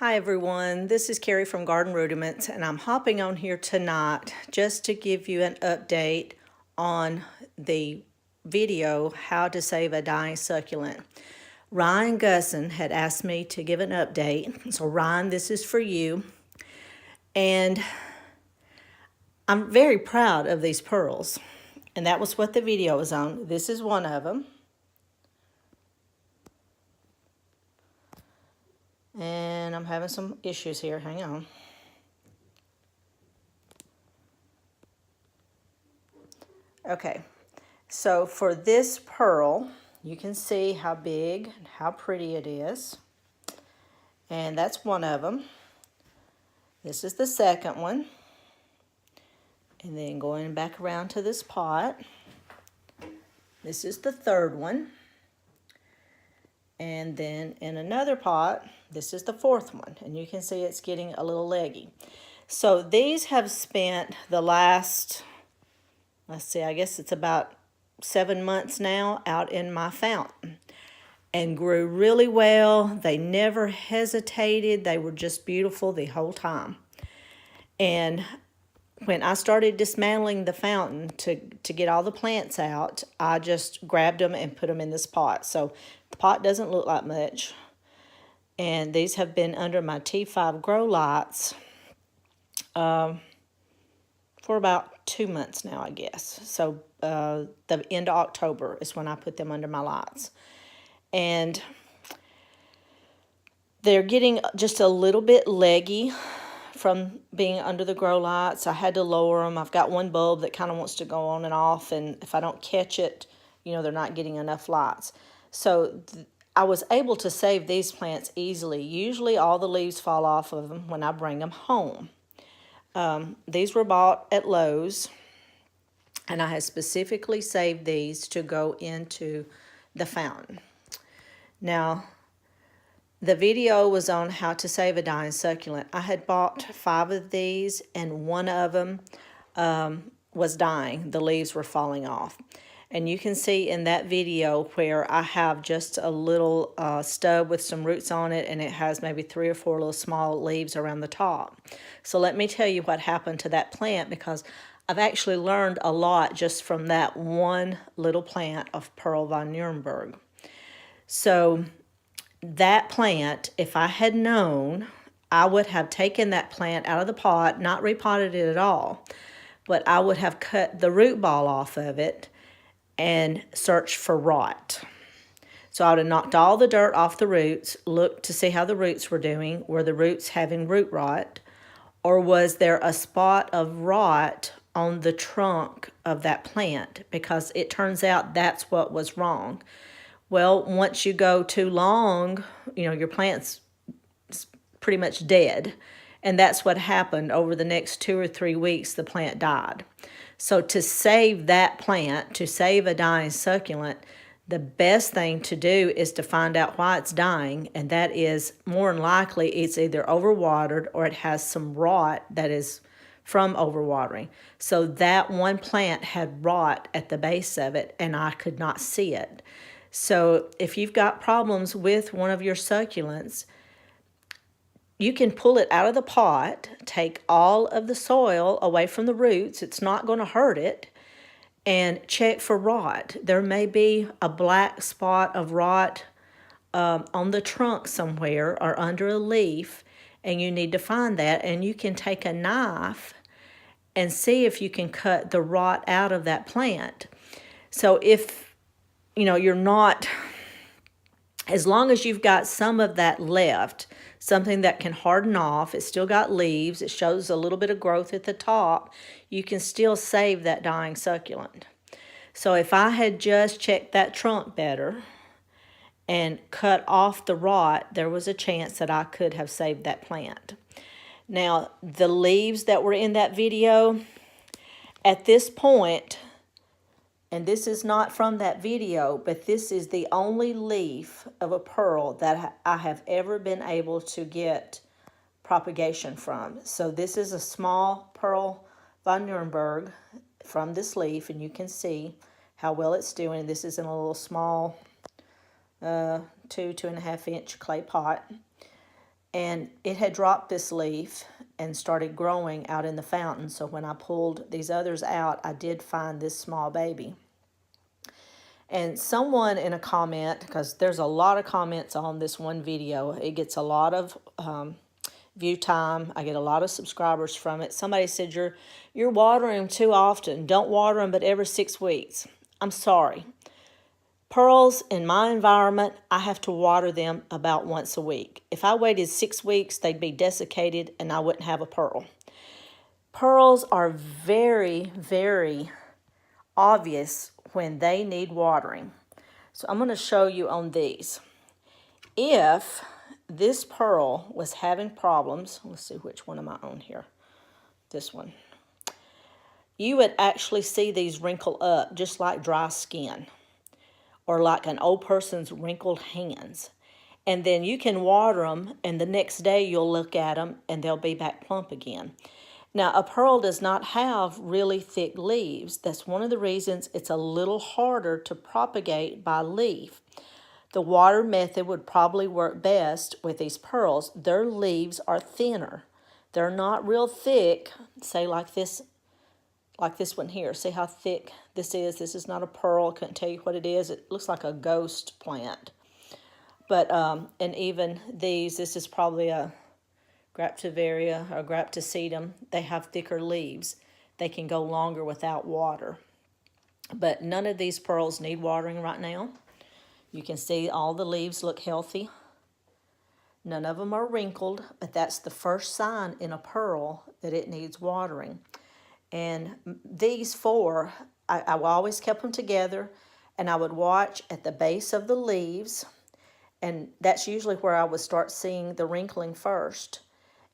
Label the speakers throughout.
Speaker 1: Hi everyone, this is Carrie from Garden Rudiments, and I'm hopping on here tonight just to give you an update on the video, How to Save a Dying Succulent. Ryan Gusson had asked me to give an update, so Ryan, this is for you. And I'm very proud of these pearls, and that was what the video was on. This is one of them. And I'm having some issues here, hang on. Okay, so for this pearl, you can see how big and how pretty it is. And that's one of them. This is the second one. And then going back around to this pot, this is the third one. And then in another pot, this is the fourth one. And you can see it's getting a little leggy. So these have spent the last, let's see, I guess it's about 7 months now out in my fountain and grew really well. They never hesitated. They were just beautiful the whole time. And when I started dismantling the fountain to get all the plants out, I just grabbed them and put them in this pot. So the pot doesn't look like much. And these have been under my T5 grow lights for about 2 months now, I guess. So the end of October is when I put them under my lights. And they're getting just a little bit leggy from being under the grow lights. I had to lower them. I've got one bulb that kind of wants to go on and off, and if I don't catch it, you know, they're not getting enough lights. So I was able to save these plants easily. Usually all the leaves fall off of them when I bring them home. These were bought at Lowe's, and I had specifically saved these to go into the fountain. Now, the video was on how to save a dying succulent. I had bought 5 of these, and one of them was dying. The leaves were falling off. And you can see in that video where I have just a little stub with some roots on it, and it has maybe 3 or 4 little small leaves around the top. So let me tell you what happened to that plant, because I've actually learned a lot just from that one little plant of Pearl von Nuremberg. So that plant, if I had known, I would have taken that plant out of the pot, not repotted it at all, but I would have cut the root ball off of it and searched for rot. So I would have knocked all the dirt off the roots, looked to see how the roots were doing. Were the roots having root rot? Or was there a spot of rot on the trunk of that plant? Because it turns out that's what was wrong. Well, once you go too long, you know, your plant's pretty much dead. And that's what happened. Over the next 2 or 3 weeks, the plant died. So to save that plant, to save a dying succulent, the best thing to do is to find out why it's dying. And that is, more than likely, it's either overwatered or it has some rot that is from overwatering. So that one plant had rot at the base of it, and I could not see it. So if you've got problems with one of your succulents, you can pull it out of the pot, take all of the soil away from the roots. It's not going to hurt it. And check for rot. There may be a black spot of rot on the trunk somewhere or under a leaf, and you need to find that. And you can take a knife and see if you can cut the rot out of that plant. So if you know, you're not, as long as you've got some of that left, something that can harden off, it's still got leaves, it shows a little bit of growth at the top, you can still save that dying succulent. So if I had just checked that trunk better and cut off the rot, there was a chance that I could have saved that plant. Now, the leaves that were in that video, at this point, and this is not from that video, but this is the only leaf of a pearl that I have ever been able to get propagation from. So this is a small Pearl von Nuremberg from this leaf, and you can see how well it's doing. This is in a little small 2.5 inch clay pot. And it had dropped this leaf and started growing out in the fountain. So when I pulled these others out, I did find this small baby. And someone in a comment, because there's a lot of comments on this one video, it gets a lot of view time. I get a lot of subscribers from it. Somebody said, you're watering them too often. Don't water them but every 6 weeks. I'm sorry. Pearls in my environment, I have to water them about once a week. If I waited 6 weeks, they'd be desiccated and I wouldn't have a pearl. Pearls are very, very obvious when they need watering. So I'm going to show you on these. If this pearl was having problems, let's see which one am I on here. This one. You would actually see these wrinkle up just like dry skin, or like an old person's wrinkled hands. And then you can water them, and the next day you'll look at them, and they'll be back plump again. Now, a pearl does not have really thick leaves. That's one of the reasons it's a little harder to propagate by leaf. The water method would probably work best with these pearls. Their leaves are thinner. They're not real thick, say like this one here. See how thick this is? This is not a pearl. I couldn't tell you what it is. It looks like a ghost plant. But, and even these, this is probably a Graptivaria or Graptisedum. They have thicker leaves. They can go longer without water. But none of these pearls need watering right now. You can see all the leaves look healthy. None of them are wrinkled, but that's the first sign in a pearl that it needs watering. And these four, I always kept them together, and I would watch at the base of the leaves, and that's usually where I would start seeing the wrinkling first.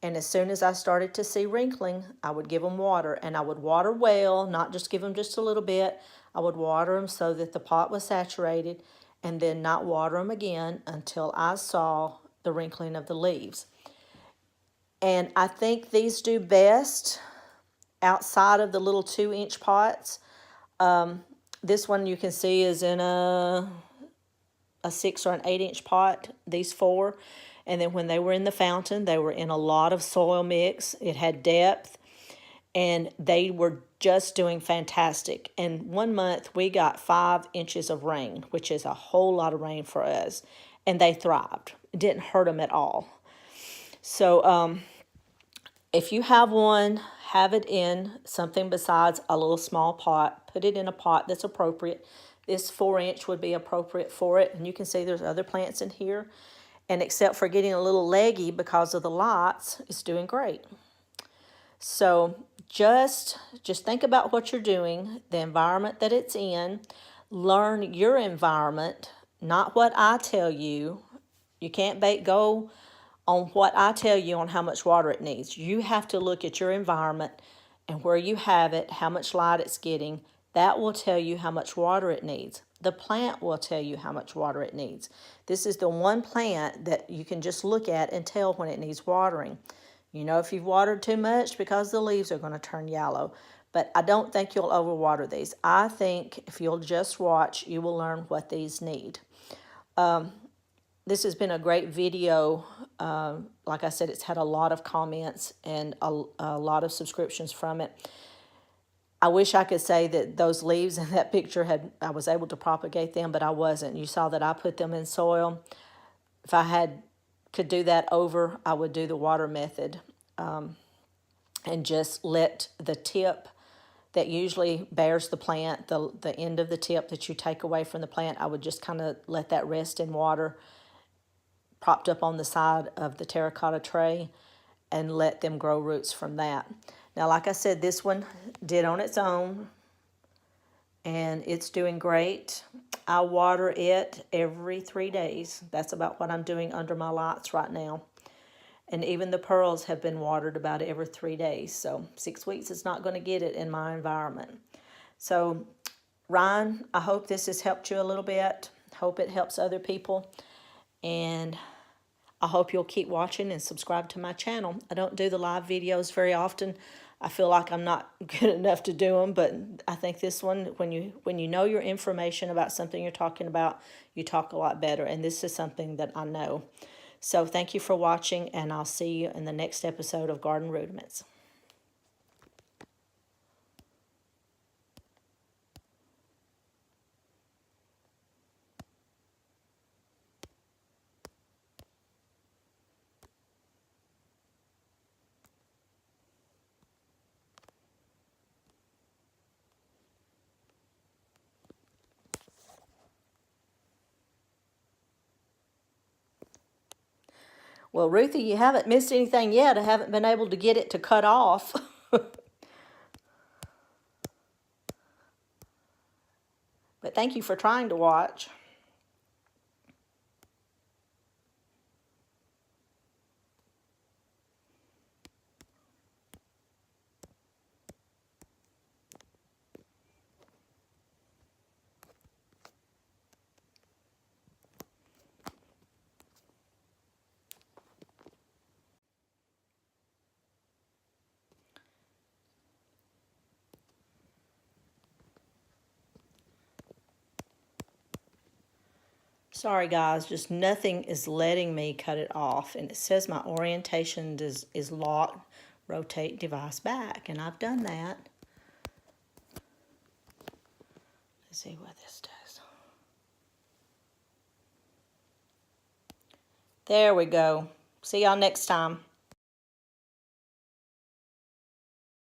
Speaker 1: And as soon as I started to see wrinkling, I would give them water, and I would water well, not just give them just a little bit. I would water them so that the pot was saturated, and then not water them again until I saw the wrinkling of the leaves. And I think these do best outside of the little 2-inch pots. This one you can see is in a 6 or an 8-inch pot, these four. And then when they were in the fountain, they were in a lot of soil mix. It had depth, and they were just doing fantastic. And 1 month we got 5 inches of rain, which is a whole lot of rain for us. And they thrived. It didn't hurt them at all. So if you have one, have it in something besides a little small pot. Put it in a pot that's appropriate. This 4-inch would be appropriate for it. And you can see there's other plants in here. And except for getting a little leggy because of the lights, it's doing great. So just think about what you're doing, the environment that it's in. Learn your environment, not what I tell you. You can't go on what I tell you on how much water it needs. You have to look at your environment and where you have it, how much light it's getting. That will tell you how much water it needs. The plant will tell you how much water it needs. This is the one plant that you can just look at and tell when it needs watering. You know if you've watered too much because the leaves are going to turn yellow. But I don't think you'll overwater these. I think if you'll just watch, you will learn what these need. This has been a great video. Like I said, it's had a lot of comments and a lot of subscriptions from it. I wish I could say that those leaves in that picture I was able to propagate them, but I wasn't. You saw that I put them in soil. If I could do that over, I would do the water method and just let the tip that usually bears the plant, the end of the tip that you take away from the plant, I would just kind of let that rest in water propped up on the side of the terracotta tray and let them grow roots from that. Now, like I said, this one did on its own, and it's doing great. I water it every 3 days. That's about what I'm doing under my lights right now. And even the pearls have been watered about every 3 days. So 6 weeks is not going to get it in my environment. So, Ryan, I hope this has helped you a little bit. Hope it helps other people. And I hope you'll keep watching and subscribe to my channel. I don't do the live videos very often. I feel like I'm not good enough to do them, but I think this one, when you know your information about something you're talking about, you talk a lot better, and this is something that I know. So thank you for watching, and I'll see you in the next episode of Garden Rudiments. Well, Ruthie, you haven't missed anything yet. I haven't been able to get it to cut off. But thank you for trying to watch. Sorry guys, just nothing is letting me cut it off. And it says my orientation is locked. Rotate device back. And I've done that. Let's see what this does. There we go. See y'all next time.